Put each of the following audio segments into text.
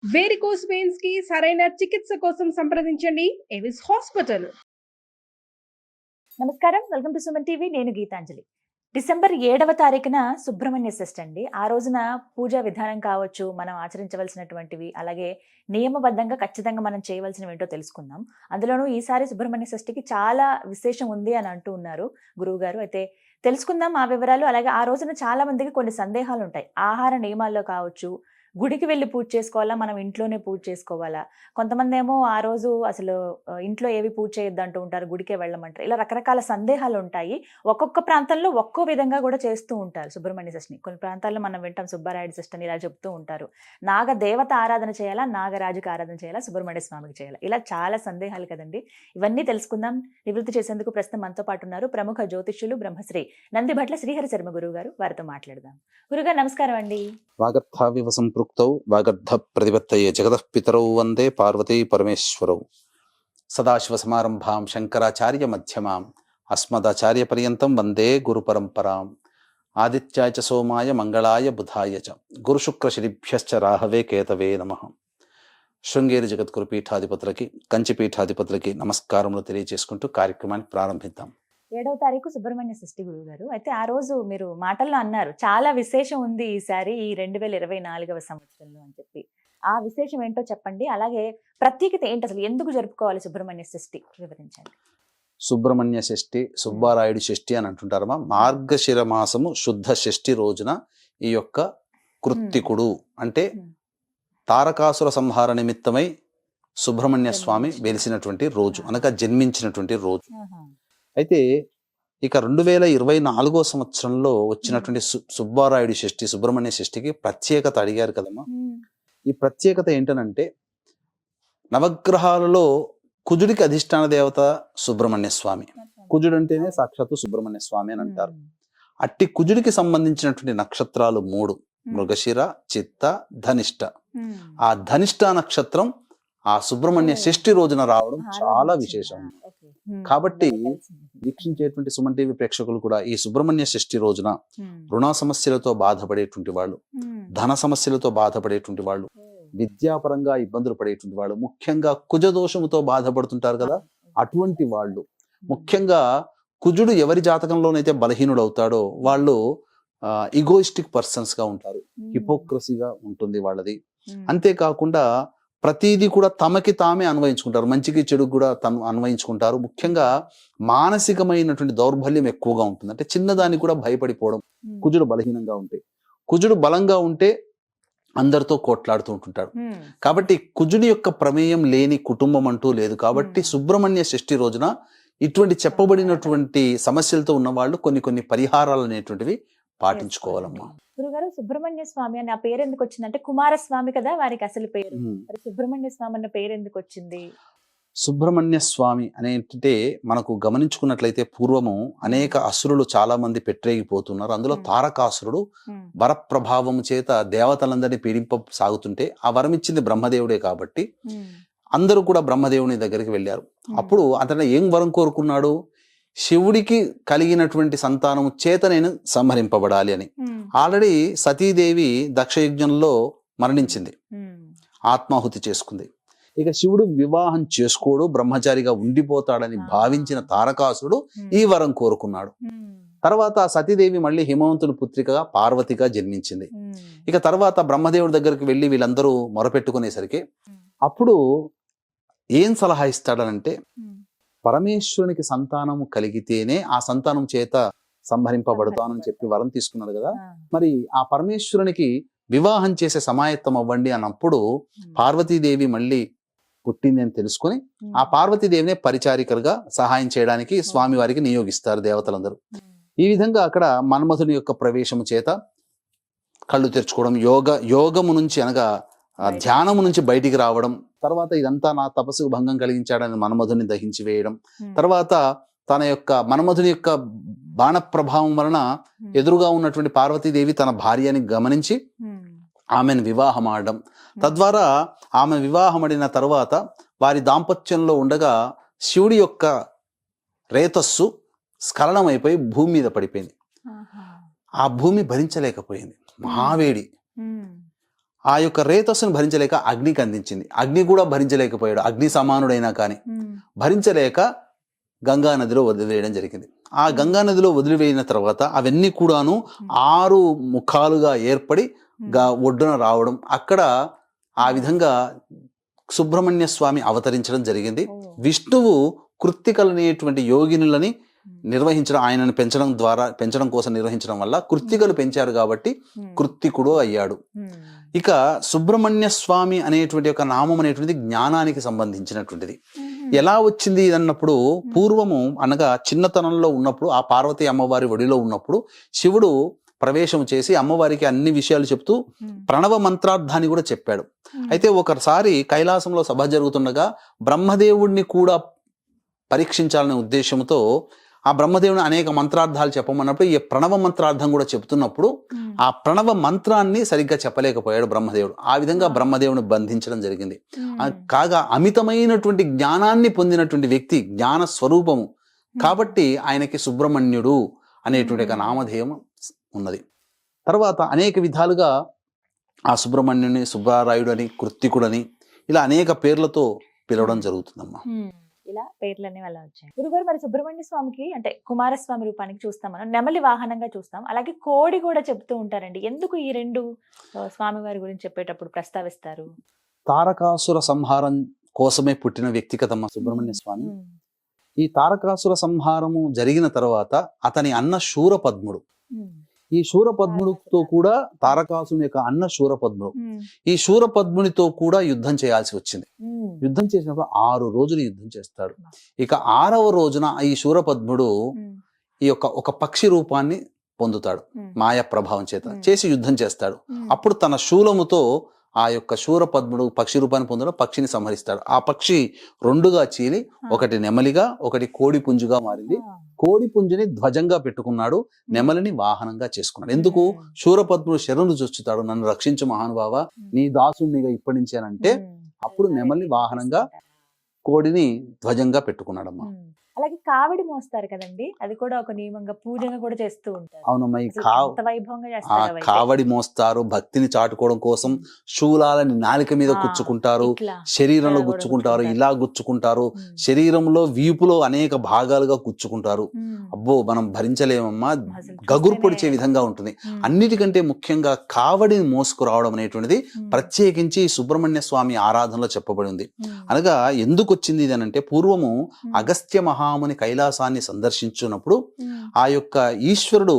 Varicose veins కి సరైన చికిత్స కోసం సంప్రదించండి ఎవిస్ హాస్పిటల్. నమస్కారం, వెల్కమ్ టు సుమన్ టీవీ. నేను గీతాంజలి. డిసెంబర్ 7వ తారీఖున సుబ్రహ్మణ్య షష్ఠి అండి. ఆ రోజున పూజా విధానం కావచ్చు, మనం ఆచరించవలసినటువంటివి, అలాగే నియమబద్ధంగా ఖచ్చితంగా మనం చేయవలసినవి ఏంటో తెలుసుకుందాం. అందులోనూ ఈసారి సుబ్రహ్మణ్య షష్ఠికి చాలా విశేషం ఉంది అని అంటూ ఉన్నారు గురువు గారు. అయితే తెలుసుకుందాం ఆ వివరాలు. అలాగే ఆ రోజున చాలా మందికి కొన్ని సందేహాలు ఉంటాయి. ఆహార నియమాల్లో కావచ్చు, గుడికి వెళ్ళి పూజ చేసుకోవాలా, మనం ఇంట్లోనే పూజ చేసుకోవాలా? కొంతమంది ఏమో ఆ రోజు అసలు ఇంట్లో ఏవి పూజ చేయొద్దు అంటూ ఉంటారు, గుడికే వెళ్ళమంటారు. ఇలా రకరకాల సందేహాలు ఉంటాయి. ఒక్కొక్క ప్రాంతంలో ఒక్కో విధంగా కూడా చేస్తూ ఉంటారు సుబ్రహ్మణ్య షష్ఠిని. కొన్ని ప్రాంతాల్లో మనం వింటాం సుబ్బారాయుడు షష్ఠి అని ఇలా చెప్తూ ఉంటారు. నాగ దేవత ఆరాధన చేయాలా, నాగరాజుకి ఆరాధన చేయాలా, సుబ్రహ్మణ్య స్వామికి చేయాలా, ఇలా చాలా సందేహాలు కదండి. ఇవన్నీ తెలుసుకుందాం. నివృత్తి చేసేందుకు ప్రస్తుతం మనతో పాటు ఉన్నారు ప్రముఖ జ్యోతిష్యులు బ్రహ్మశ్రీ నందిభట్ల శ్రీహరి శర్మ గురువు గారు. వారితో మాట్లాడదాం. గురుగారు నమస్కారం అండి. వాగర్థావివ సంపృక్తౌ వాగర్థ ప్రతిపత్తయే జగతః పితరౌ వందే పార్వతీ పరమేశ్వరౌ. సదాశివ సమారంభాం శంకరాచార్య మధ్యమాం అస్మదాచార్య పర్యంతం వందే గురు పరంపరాం. ఆదిత్యాయ చ సోమాయ మంగళాయ బుధాయ చ గురుశుక్రశనిభ్యశ్చ రాహవే కేతవే నమః. శృంగేరి జగద్గురు పీఠాధిపతులకి, కంచి పీఠాధిపతులకి నమస్కారములు తెలియజేసుకుంటూ కార్యక్రమాన్ని ప్రారంభిద్దాం. 7వ తారీఖు సుబ్రహ్మణ్య షష్ఠి గురువు గారు. అయితే ఆ రోజు మీరు మాటల్లో అన్నారు చాలా విశేషం ఉంది ఈసారి ఈ 2024వ సంవత్సరంలో అని చెప్పి. ఆ విశేషం ఏంటో చెప్పండి. అలాగే ప్రత్యేకత ఏంటి, అసలు ఎందుకు జరుపుకోవాలి సుబ్రహ్మణ్య షష్ఠి వివరించండి. సుబ్రహ్మణ్య షష్ఠి, సుబ్బారాయుడు షష్ఠి అని అంటుంటారమ్మా. మార్గశిర మాసము శుద్ధ షష్ఠి రోజున ఈ యొక్క కృత్తికుడు అంటే తారకాసుర సంహార నిమిత్తమై సుబ్రహ్మణ్య స్వామి వెలిసినటువంటి రోజు, అనగా జన్మించినటువంటి రోజు. అయితే ఇక 2024 సంవత్సరంలో వచ్చినటువంటి సుబ్బారాయుడు షష్ఠి, సుబ్రహ్మణ్య షష్ఠికి ప్రత్యేకత అడిగారు కదమ్మా. ఈ ప్రత్యేకత ఏంటనంటే, నవగ్రహాలలో కుజుడికి అధిష్టాన దేవత సుబ్రహ్మణ్య స్వామి. కుజుడు అంటేనే సాక్షాత్తు సుబ్రహ్మణ్య స్వామి అని అంటారు. అట్టి కుజుడికి సంబంధించినటువంటి నక్షత్రాలు 3: మృగశిర, చిత్త, ధనిష్ట. ఆ ధనిష్ట నక్షత్రం ఆ సుబ్రహ్మణ్య షష్ఠి రోజున రావడం చాలా విశేషం. కాబట్టి వీక్షించేటువంటి సుమన్ టీవీ ప్రేక్షకులు కూడా ఈ సుబ్రహ్మణ్య షష్ఠి రోజున రుణ సమస్యలతో బాధపడేటువంటి వాళ్ళు, ధన సమస్యలతో బాధపడేటువంటి వాళ్ళు, విద్యాపరంగా ఇబ్బందులు పడేటువంటి వాళ్ళు, ముఖ్యంగా కుజదోషముతో బాధపడుతుంటారు కదా, అటువంటి వాళ్ళు, ముఖ్యంగా కుజుడు ఎవరి జాతకంలోనైతే బలహీనుడు అవుతాడో వాళ్ళు ఈగోయిస్టిక్ పర్సన్స్ గా ఉంటారు, హిపోక్రసీగా ఉంటుంది వాళ్ళది. అంతేకాకుండా ప్రతిదీ కూడా తమకి తామే అన్వయించుకుంటారు, మంచికి చెడుకు కూడా తను అన్వయించుకుంటారు. ముఖ్యంగా మానసికమైనటువంటి దౌర్బల్యం ఎక్కువగా ఉంటుంది. అంటే చిన్నదానికి కూడా భయపడిపోవడం, కుజుడు బలహీనంగా ఉంటే. కుజుడు బలంగా ఉంటే అందరితో కోట్లాడుతూ ఉంటుంటాడు. కాబట్టి కుజుడి యొక్క ప్రమేయం లేని కుటుంబం అంటూ లేదు. కాబట్టి సుబ్రహ్మణ్య షష్ఠి రోజున ఇటువంటి చెప్పబడినటువంటి సమస్యలతో ఉన్న వాళ్ళు కొన్ని పరిహారాలు అనేటువంటివి పాటించుకోవాలమ్మా. గురుగారు, సుబ్రహ్మణ్య స్వామి అని ఆ పేరు ఎందుకు వచ్చింది? అంటే కుమారస్వామి కదా వారికి అసలు పేరు. మరి సుబ్రహ్మణ్య స్వామి అన్న పేరు ఎందుకు వచ్చింది? సుబ్రహ్మణ్య స్వామి అనేంటే మనకు గమనించుకున్నట్లయితే పూర్వము అనేక అసురులు చాలా మంది పెట్టరేగిపోతున్నారు. అందులో తారకాసురుడు వరప్రభావము చేత దేవతలందరినీ పీడింప సాగుతుంటే ఆ వరం ఇచ్చింది బ్రహ్మదేవుడే కాబట్టి అందరూ కూడా బ్రహ్మదేవుని దగ్గరికి వెళ్ళారు. అప్పుడు అతను ఏం వరం కోరుకున్నాడు? శివుడికి కలిగినటువంటి సంతానం చేత నేను సంహరింపబడాలి అని. ఆల్రెడీ సతీదేవి దక్షయజ్ఞంలో మరణించింది, ఆత్మాహుతి చేసుకుంది. ఇక శివుడు వివాహం చేసుకోడు, బ్రహ్మచారిగా ఉండిపోతాడని భావించిన తారకాసురుడు ఈ వరం కోరుకున్నాడు. తర్వాత సతీదేవి మళ్ళీ హిమవంతుని పుత్రికగా పార్వతిగా జన్మించింది. ఇక తర్వాత బ్రహ్మదేవుడి దగ్గరికి వెళ్ళి వీళ్ళందరూ మొరపెట్టుకునేసరికి అప్పుడు ఏం సలహా ఇస్తాడనంటే, పరమేశ్వరునికి సంతానము కలిగితేనే ఆ సంతానం చేత సంహరింపబడతానని చెప్పి వరం తీసుకున్నాడు కదా. మరి ఆ పరమేశ్వరునికి వివాహం చేసే సమాయత్తం అవ్వండి అన్నప్పుడు పార్వతీదేవి మళ్ళీ పుట్టింది అని తెలుసుకొని ఆ పార్వతీదేవినే పరిచారికలుగా సహాయం చేయడానికి స్వామి వారికి నియోగిస్తారు దేవతలందరూ. ఈ విధంగా అక్కడ మన్మథుని యొక్క ప్రవేశము చేత కళ్ళు తెరుచుకోవడం, యోగము నుంచి అనగా ధ్యానము నుంచి బయటికి రావడం, తర్వాత ఇదంతా నా తపస్సుకు భంగం కలిగించాడని మన్మధుని దహించి వేయడం, తర్వాత తన యొక్క మన్మధుని యొక్క బాణ ప్రభావం వలన ఎదురుగా ఉన్నటువంటి పార్వతీదేవి తన భార్యని గమనించి ఆమెను వివాహం ఆడడం, తద్వారా ఆమె వివాహమడిన తర్వాత వారి దాంపత్యంలో ఉండగా శివుడి యొక్క రేతస్సు స్ఖలనమైపోయి భూమి మీద పడిపోయింది. ఆ భూమి భరించలేకపోయింది, మహావేడి. ఆ యొక్క రేతస్సును భరించలేక అగ్నికి అందించింది. అగ్ని కూడా భరించలేకపోయాడు, అగ్ని సమానుడైనా కానీ భరించలేక గంగా నదిలో వదిలివేయడం జరిగింది. ఆ గంగా నదిలో వదిలివేయిన తర్వాత అవన్నీ కూడాను 6 ముఖాలుగా ఏర్పడి ఒడ్డున రావడం, అక్కడ ఆ విధంగా సుబ్రహ్మణ్య స్వామి అవతరించడం జరిగింది. విష్ణువు కృత్తికలనేటువంటి యోగినులని నిర్వహించడం, ఆయనను పెంచడం కోసం నిర్వహించడం వల్ల కృత్తికలు పెంచారు కాబట్టి కృత్తికుడు అయ్యాడు. ఇక సుబ్రహ్మణ్య స్వామి అనేటువంటి ఒక నామం అనేటువంటిది జ్ఞానానికి సంబంధించినటువంటిది. ఎలా వచ్చింది అన్నప్పుడు, పూర్వము అనగా చిన్నతనంలో ఉన్నప్పుడు, ఆ పార్వతీ అమ్మవారి ఒడిలో ఉన్నప్పుడు శివుడు ప్రవేశం చేసి అమ్మవారికి అన్ని విషయాలు చెప్తూ ప్రణవ మంత్రార్థాన్ని కూడా చెప్పాడు. అయితే ఒకసారి కైలాసంలో సభ జరుగుతుండగా బ్రహ్మదేవుడిని కూడా పరీక్షించాలనే ఉద్దేశంతో ఆ బ్రహ్మదేవుని అనేక మంత్రార్థాలు చెప్పమన్నప్పుడు ఈ ప్రణవ మంత్రార్థం కూడా చెప్తున్నప్పుడు ఆ ప్రణవ మంత్రాన్ని సరిగ్గా చెప్పలేకపోయాడు బ్రహ్మదేవుడు. ఆ విధంగా బ్రహ్మదేవుని బంధించడం జరిగింది. కాగా అమితమైనటువంటి జ్ఞానాన్ని పొందినటువంటి వ్యక్తి, జ్ఞాన స్వరూపము కాబట్టి ఆయనకి సుబ్రహ్మణ్యుడు అనేటువంటి ఒక నామధేయం ఉన్నది. తర్వాత అనేక విధాలుగా ఆ సుబ్రహ్మణ్యుని సుబ్బారాయుడు అని, కృత్తికుడని ఇలా అనేక పేర్లతో పిలవడం జరుగుతుందమ్మా. ఇలా పేర్లన్నీ వల్ల వచ్చాయి. గురుగారు, మరి సుబ్రహ్మణ్య స్వామికి అంటే కుమారస్వామి రూపానికి చూస్తాం మనం, నెమలి వాహనంగా చూస్తాం, అలాగే కోడి కూడా చెప్తూ ఉంటారండి. ఎందుకు ఈ 2 స్వామివారి గురించి చెప్పేటప్పుడు ప్రస్తావిస్తారు? తారకాసుర సంహారం కోసమే పుట్టిన వ్యక్తిగతమ్మ సుబ్రహ్మణ్య స్వామి. ఈ తారకాసుర సంహారము జరిగిన తర్వాత అతని అన్న శూరపద్ముడు, ఈ శూరపద్ముడితో కూడా తారకాసుని యొక్క అన్న శూరపద్ముడు, ఈ శూరపద్మునితో కూడా యుద్ధం చేయాల్సి వచ్చింది. యుద్ధం చేసినప్పుడు 6 రోజులు యుద్ధం చేస్తాడు. ఇక 6వ రోజున ఈ శూరపద్ముడు ఈ యొక్క ఒక పక్షి రూపాన్ని పొందుతాడు, మాయ ప్రభావం చేత చేసి యుద్ధం చేస్తాడు. అప్పుడు తన శూలముతో ఆ యొక్క శూరపద్ముడు పక్షి రూపాన్ని పొందడం, పక్షిని సంహరిస్తాడు. ఆ పక్షి 2గా చీలి ఒకటి నెమలిగా, ఒకటి కోడి పుంజుగా మారింది. కోడి పుంజుని ధ్వజంగా పెట్టుకున్నాడు, నెమలిని వాహనంగా చేసుకున్నాడు. ఎందుకు? శూరపద్ముడు శరణు చూస్తాడు, నన్ను రక్షించు మహానుభావ, నీ దాసునిగా ఇప్పటి నుంచి అని అంటే అప్పుడు నెమలిని వాహనంగా, కోడిని ధ్వజంగా పెట్టుకున్నాడమ్మా. అలాగే కావిడి మోస్తారు కదండి, అది కూడా ఒక నియమంగా పూజగా కూడా చేస్తూ ఉంటారు. అవునమ్మా. ఈ వైభవంగా ఆ చేస్తారు. కావడి మోస్తారు, భక్తిని చాటుకోవడం కోసం శూలాలని నాలిక మీద గుచ్చుకుంటారు, శరీరంలో గుచ్చుకుంటారు, ఇలా గుచ్చుకుంటారు, శరీరంలో వీపులో అనేక భాగాలుగా గుచ్చుకుంటారు. అబ్బో, మనం భరించలేమమ్మా, గగురు పొడిచే విధంగా ఉంటుంది. అన్నిటికంటే ముఖ్యంగా కావడిని మోసుకురావడం అనేటువంటిది ప్రత్యేకించి సుబ్రహ్మణ్య స్వామి ఆరాధనలో చెప్పబడి ఉంది. అనగా ఎందుకు వచ్చింది ఇది అంటే, పూర్వము అగస్త్య మహాముని కైలాసాన్ని సందర్శించున్నప్పుడు ఆ యొక్క ఈశ్వరుడు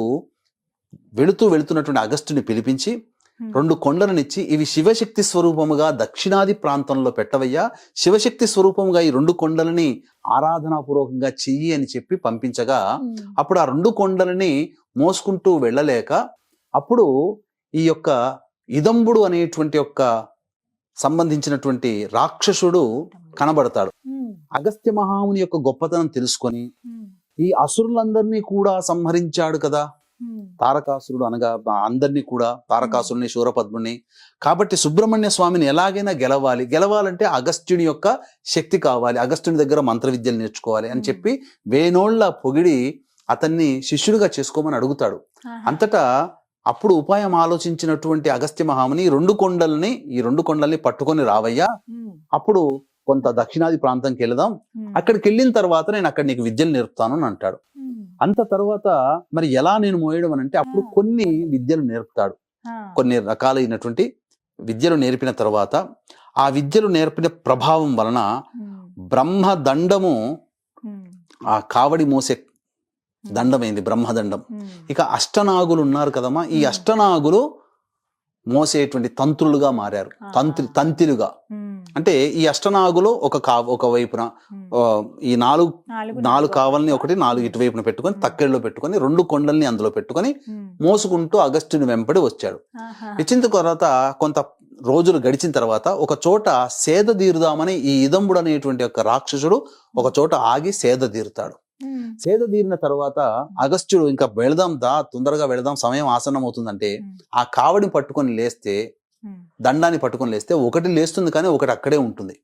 వెళుతున్నటువంటి అగస్త్యుని పిలిపించి 2 కొండలనిచ్చి, ఇవి శివశక్తి స్వరూపముగా దక్షిణాది ప్రాంతంలో పెట్టవయ్యా, శివశక్తి స్వరూపముగా ఈ 2 కొండలని ఆరాధనాపూర్వకంగా చెయ్యి అని చెప్పి పంపించగా, అప్పుడు ఆ 2 కొండలని మోసుకుంటూ వెళ్ళలేక అప్పుడు ఈ యొక్క ఇదంబుడు అనేటువంటి యొక్క సంబంధించినటువంటి రాక్షసుడు కనబడతాడు. అగస్త్య మహాముని యొక్క గొప్పతనం తెలుసుకొని ఈ అసురులందరినీ కూడా సంహరించాడు కదా తారకాసురుడు, అనగా అందరినీ కూడా, తారకాసురుని, శూరపద్ముని. కాబట్టి సుబ్రహ్మణ్య స్వామిని ఎలాగైనా గెలవాలంటే అగస్త్యుని యొక్క శక్తి కావాలి, అగస్త్యుని దగ్గర మంత్ర విద్యలు నేర్చుకోవాలి అని చెప్పి వేనోళ్ల పొగిడి అతన్ని శిష్యుడిగా చేసుకోమని అడుగుతాడు. అంతటా అప్పుడు ఉపాయం ఆలోచించినటువంటి అగస్త్య మహాముని ఈ 2 కొండల్ని పట్టుకొని రావయ్యా, అప్పుడు కొంత దక్షిణాది ప్రాంతంకి వెళదాం, అక్కడికి వెళ్ళిన తర్వాత నేను అక్కడ నీకు విద్యలు నేర్పుతాను అని అంటాడు. అంత తర్వాత మరి ఎలా నేను మోయడం అని అంటే, అప్పుడు కొన్ని విద్యలు నేర్పుతాడు. కొన్ని రకాలైనటువంటి విద్యలు నేర్పిన తర్వాత ఆ విద్యలు నేర్పిన ప్రభావం వలన బ్రహ్మదండము ఆ కావడి మోసే దండమైంది, బ్రహ్మదండం. ఇక అష్టనాగులు ఉన్నారు కదమ్మా, ఈ అష్టనాగులు మోసేటువంటి తంత్రులుగా మారారు, తంతిలుగా. అంటే ఈ అష్టనాగులు ఒక వైపున ఈ 4 కావల్ని ఒకటి 4 ఇటువైపున పెట్టుకొని తక్కెళ్ళలో పెట్టుకొని 2 కొండల్ని అందులో పెట్టుకొని మోసుకుంటూ అగస్త్యుని వెంపడి వచ్చాడు. ఇచ్చిన తర్వాత కొంత రోజులు గడిచిన తర్వాత ఒక చోట సేద తీరుదామని ఈ ఇదంబుడు అనేటువంటి ఒక రాక్షసుడు ఒక చోట ఆగి సేద తీరుతాడు. సేద తీరిన తర్వాత అగస్త్యుడు ఇంకా తొందరగా వెళదాం, సమయం ఆసన్నం అవుతుందంటే ఆ కావడిని పట్టుకొని లేస్తే, దండాన్ని పట్టుకొని లేస్తే ఒకటి లేస్తుంది కానీ ఒకటి అక్కడే ఉంటుంది.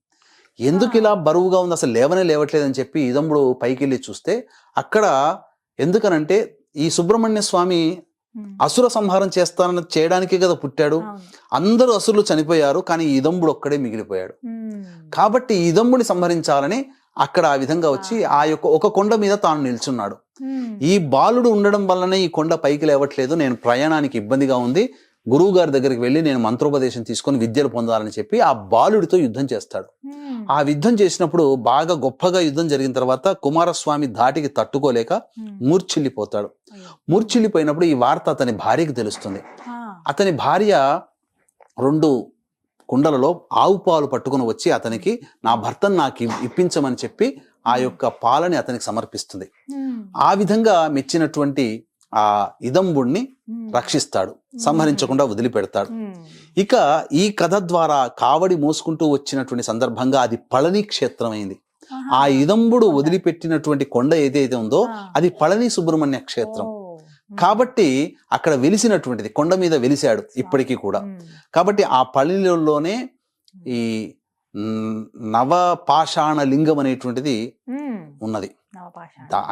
ఎందుకు ఇలా బరువుగా ఉంది, అసలు లేవట్లేదని చెప్పి ఇదంబుడు పైకి వెళ్ళి చూస్తే అక్కడ ఎందుకనంటే ఈ సుబ్రహ్మణ్య స్వామి అసుర సంహారం చేయడానికే కదా పుట్టాడు. అందరూ అసురులు చనిపోయారు, కానీ ఈ ఇదంబుడు ఒక్కడే మిగిలిపోయాడు. కాబట్టి ఈ ఇదంబుని సంహరించాలని అక్కడ ఆ విధంగా వచ్చి ఆ యొక్క ఒక కొండ మీద తాను నిల్చున్నాడు. ఈ బాలుడు ఉండడం వల్లనే ఈ కొండ పైకి లేవట్లేదు, నేను ప్రయాణానికి ఇబ్బందిగా ఉంది, గురువు గారి దగ్గరికి వెళ్ళి నేను మంత్రోపదేశం తీసుకొని విద్యలు పొందాలని చెప్పి ఆ బాలుడితో యుద్ధం చేస్తాడు. ఆ యుద్ధం చేసినప్పుడు బాగా గొప్పగా యుద్ధం జరిగిన తర్వాత కుమారస్వామి ధాటికి తట్టుకోలేక మూర్ఛిల్లిపోతాడు. మూర్ఛిల్లిపోయినప్పుడు ఈ వార్త అతని భార్యకి తెలుస్తుంది. అతని భార్య 2 కుండలలో ఆవు పాలు పట్టుకుని వచ్చి అతనికి నా భర్తను నాకు ఇప్పించమని చెప్పి ఆ యొక్క పాలని అతనికి సమర్పిస్తుంది. ఆ విధంగా మెచ్చినటువంటి ఆ ఇదంబుణ్ణి రక్షిస్తాడు, సంహరించకుండా వదిలిపెడతాడు. ఇక ఈ కథ ద్వారా కావడి మోసుకుంటూ వచ్చినటువంటి సందర్భంగా అది పళని క్షేత్రం అయింది. ఆ ఇదంబుడు వదిలిపెట్టినటువంటి కొండ ఏదైతే ఉందో అది పళని సుబ్రహ్మణ్య క్షేత్రం. కాబట్టి అక్కడ వెలిసినటువంటిది, కొండ మీద వెలిశాడు ఇప్పటికీ కూడా. కాబట్టి ఆ పళనిలోనే ఈ నవపాషాణ లింగం అనేటువంటిది ఉన్నది.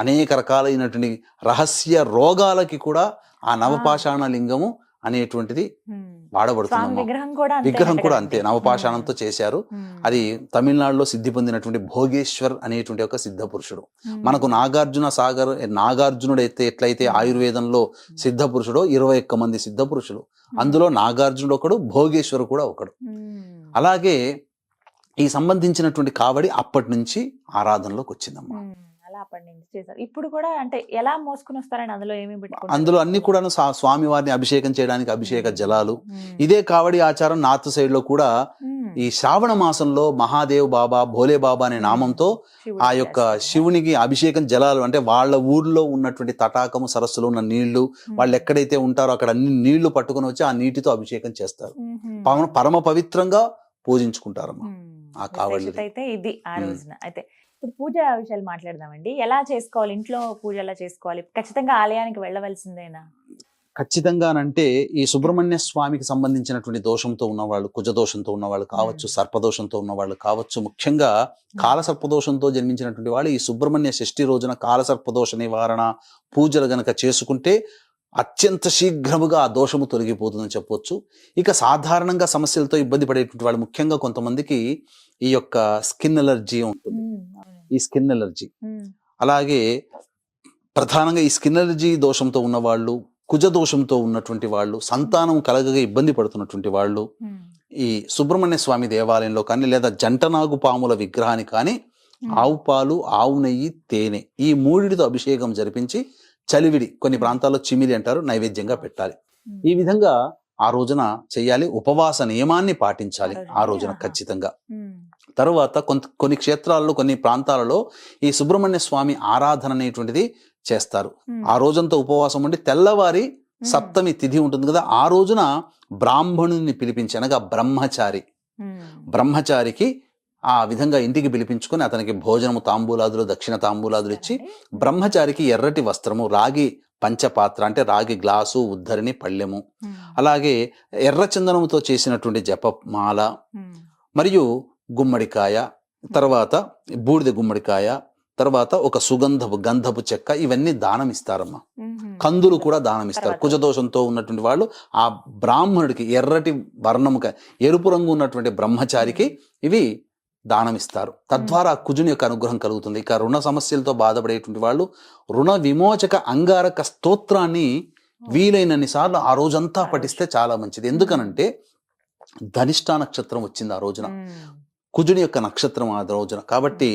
అనేక రకాలైనటువంటి రహస్య రోగాలకి కూడా ఆ నవపాషాణ లింగము అనేటువంటిది వాడబడుతుంది. విగ్రహం కూడా అంతే, నవపాషాణంతో చేశారు. అది తమిళనాడులో సిద్ధి పొందినటువంటి భోగేశ్వర్ అనేటువంటి ఒక సిద్ధ పురుషుడు. మనకు నాగార్జునుడు అయితే ఎట్లయితే ఆయుర్వేదంలో సిద్ధ పురుషుడో 21 మంది సిద్ధ పురుషులు, అందులో నాగార్జునుడు ఒకడు, భోగేశ్వరు కూడా ఒకడు. అలాగే ఈ సంబంధించినటువంటి కావడి అప్పటి నుంచి ఆరాధనలోకి వచ్చిందమ్మా. అప్పటి నుంచి చేశారు. ఇప్పుడు కూడా అంటే ఎలా మోసుకుని వస్తారని అందులో ఏమేమి పెట్టుకుంటారు? అందులో అన్ని కూడా స్వామి వారిని అభిషేకం చేయడానికి అభిషేక జలాలు. ఇదే కావడి ఆచారం నార్త్ సైడ్ లో కూడా ఈ శ్రావణ మాసంలో మహాదేవ్ బాబా, భోలే బాబా అనే నామంతో ఆ యొక్క శివునికి అభిషేకం జలాలు, అంటే వాళ్ళ ఊర్లో ఉన్నటువంటి తటాకము సరస్సులో ఉన్న నీళ్లు, వాళ్ళు ఎక్కడైతే ఉంటారో అక్కడ అన్ని నీళ్లు పట్టుకుని వచ్చి ఆ నీటితో అభిషేకం చేస్తారు. పరమ పవిత్రంగా పూజించుకుంటారమ్మా ఆ కావడి. అయితే ఇది ఆ రోజున. అయితే ఇప్పుడు పూజ విషయాలు మాట్లాడదామండి. ఎలా చేసుకోవాలి, ఇంట్లో పూజ ఎలా చేసుకోవాలి? ఖచ్చితంగా ఆలయానికి వెళ్ళవలసిందేనా? ఖచ్చితంగానంటే ఈ సుబ్రహ్మణ్య స్వామికి సంబంధించినటువంటి దోషంతో ఉన్నవాళ్ళు, కుజ దోషంతో ఉన్నవాళ్ళు కావచ్చు, సర్పదోషంతో ఉన్నవాళ్ళు కావచ్చు, ముఖ్యంగా కాలసర్పదోషంతో జన్మించినటువంటి వాళ్ళు ఈ సుబ్రహ్మణ్య షష్ఠి రోజున కాలసర్పదోష నివారణ పూజలు గనక చేసుకుంటే అత్యంత శీఘ్రముగా ఆ దోషము తొలగిపోతుందని చెప్పొచ్చు. ఇక సాధారణంగా సమస్యలతో ఇబ్బంది పడేటువంటి వాళ్ళు, ముఖ్యంగా కొంతమందికి ఈ యొక్క స్కిన్ ఎలర్జీ ఉంటుంది, ఈ స్కిన్ ఎలర్జీ. అలాగే ప్రధానంగా ఈ స్కిన్ ఎలర్జీ దోషంతో ఉన్నవాళ్ళు, కుజ దోషంతో ఉన్నటువంటి వాళ్ళు, సంతానం కలగగా ఇబ్బంది పడుతున్నటువంటి వాళ్ళు ఈ సుబ్రహ్మణ్య స్వామి దేవాలయంలో కానీ లేదా జంటనాగు పాముల విగ్రహాన్ని కానీ ఆవు పాలు, ఆవు నెయ్యి, తేనె ఈ 3తో అభిషేకం జరిపించి చలివిడి, కొన్ని ప్రాంతాల్లో చిమిలి అంటారు, నైవేద్యంగా పెట్టాలి. ఈ విధంగా ఆ రోజున చెయ్యాలి. ఉపవాస నియమాన్ని పాటించాలి ఆ రోజున ఖచ్చితంగా. తరువాత కొన్ని క్షేత్రాల్లో, కొన్ని ప్రాంతాలలో ఈ సుబ్రహ్మణ్య స్వామి ఆరాధన అనేటువంటిది చేస్తారు. ఆ రోజంతా ఉపవాసం ఉండి తెల్లవారి సప్తమి తిథి ఉంటుంది కదా, ఆ రోజున బ్రాహ్మణుని పిలిపించి, అనగా బ్రహ్మచారికి ఆ విధంగా ఇంటికి పిలిపించుకొని అతనికి భోజనము, తాంబూలాదులు, దక్షిణ తాంబూలాదులు ఇచ్చి, బ్రహ్మచారికి ఎర్రటి వస్త్రము, రాగి పంచపాత్ర అంటే రాగి గ్లాసు, ఉద్ధరిణి, పళ్ళెము, అలాగే ఎర్ర చందనముతో చేసినటువంటి జపమాల, మరియు గుమ్మడికాయ, తర్వాత బూడిద గుమ్మడికాయ, తర్వాత ఒక గంధపు చెక్క, ఇవన్నీ దానం ఇస్తారమ్మా. కందులు కూడా దానం ఇస్తారు. కుజదోషంతో ఉన్నటువంటి వాళ్ళు ఆ బ్రాహ్మణుడికి ఎర్రటి వర్ణము, ఎరుపు రంగు ఉన్నటువంటి బ్రహ్మచారికి ఇవి దానం ఇస్తారు. తద్వారా కుజుని యొక్క అనుగ్రహం కలుగుతుంది. ఇక రుణ సమస్యలతో బాధపడేటువంటి వాళ్ళు రుణ విమోచక అంగారక స్తోత్రాన్ని వీలైనన్ని సార్లు ఆ రోజంతా పఠిస్తే చాలా మంచిది. ఎందుకనంటే ధనిష్ఠ నక్షత్రం వచ్చింది ఆ రోజున, కుజుని యొక్క నక్షత్రం ఆ రోజున. కాబట్టి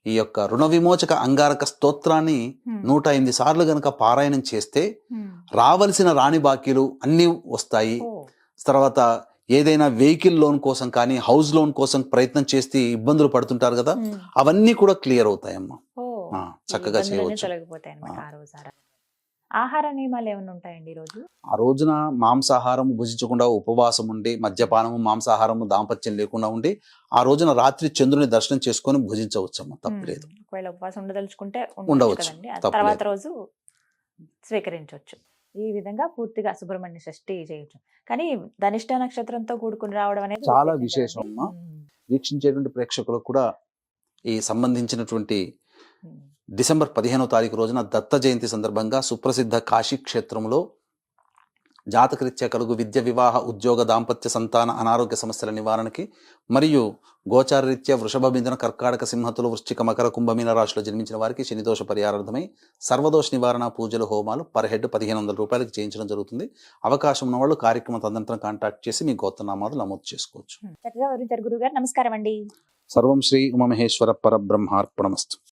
ఈ యొక్క రుణ విమోచక అంగారక స్తోత్రాన్ని 108 సార్లు గనక పారాయణం చేస్తే రావలసిన రాణి బాకీలు అన్నీ వస్తాయి. తర్వాత ఏదైనా వెహికల్ లోన్ కోసం కానీ, హౌస్ లోన్ కోసం ప్రయత్నం చేస్తే ఇబ్బందులు పడుతుంటారు కదా, అవన్నీ కూడా క్లియర్ అవుతాయమ్మా. చక్కగా చేయవచ్చు. ఆహార నియమాలు ఏమైనా ఉంటాయండి ఈ రోజు? ఆ రోజున మాంసాహారం భుజించకుండా ఉపవాసం ఉండి, మద్యపానము, మాంసాహారము, దాంపత్యం లేకుండా ఉండి, ఆ రోజున రాత్రి చంద్రుని దర్శనం చేసుకొని భుజించవచ్చమ్మా, తప్పలేదు. ఒకవేళ ఉపవాసం ఉండదలుచుకుంటే ఉండవచ్చు, తర్వాత రోజు స్వీకరించవచ్చు. ఈ విధంగా పూర్తిగా సుబ్రహ్మణ్య షష్ఠి చేయొచ్చు. కానీ ధనిష్ఠ నక్షత్రంతో కూడుకుని రావడం అనేది చాలా విశేషం అమ్మా. వీక్షించేటువంటి ప్రేక్షకులకు కూడా ఈ సంబంధించినటువంటి డిసెంబర్ 15వ తారీఖు రోజున దత్త జయంతి సందర్భంగా సుప్రసిద్ధ కాశీ క్షేత్రంలో జాతకరీత్యా కలుగు విద్య, వివాహ, ఉద్యోగ, దాంపత్య, సంతాన, అనారోగ్య సమస్యల నివారణకి మరియు గోచారరీత్యా వృషభ, మిథున, కర్కాటక, సింహతులు, వృశ్చిక, మకర, కుంభమీన రాశిలో జన్మించిన వారికి శనిదోష పరిహారార్థమై సర్వదోష నివారణ పూజలు, హోమాలు పర్ హెడ్ 1500 రూపాయలకి చేయించడం జరుగుతుంది. అవకాశం ఉన్న వాళ్ళు కార్యక్రమం తదనంతరం కాంటాక్ట్ చేసి మీ గోత్రనామాలు నమోదు చేసుకోవచ్చు. చక్కగా వివరించారు గురుగారు. నమస్కారం అండి. సర్వం శ్రీ ఉమామహేశ్వర పరబ్రహ్మార్పణమస్తు.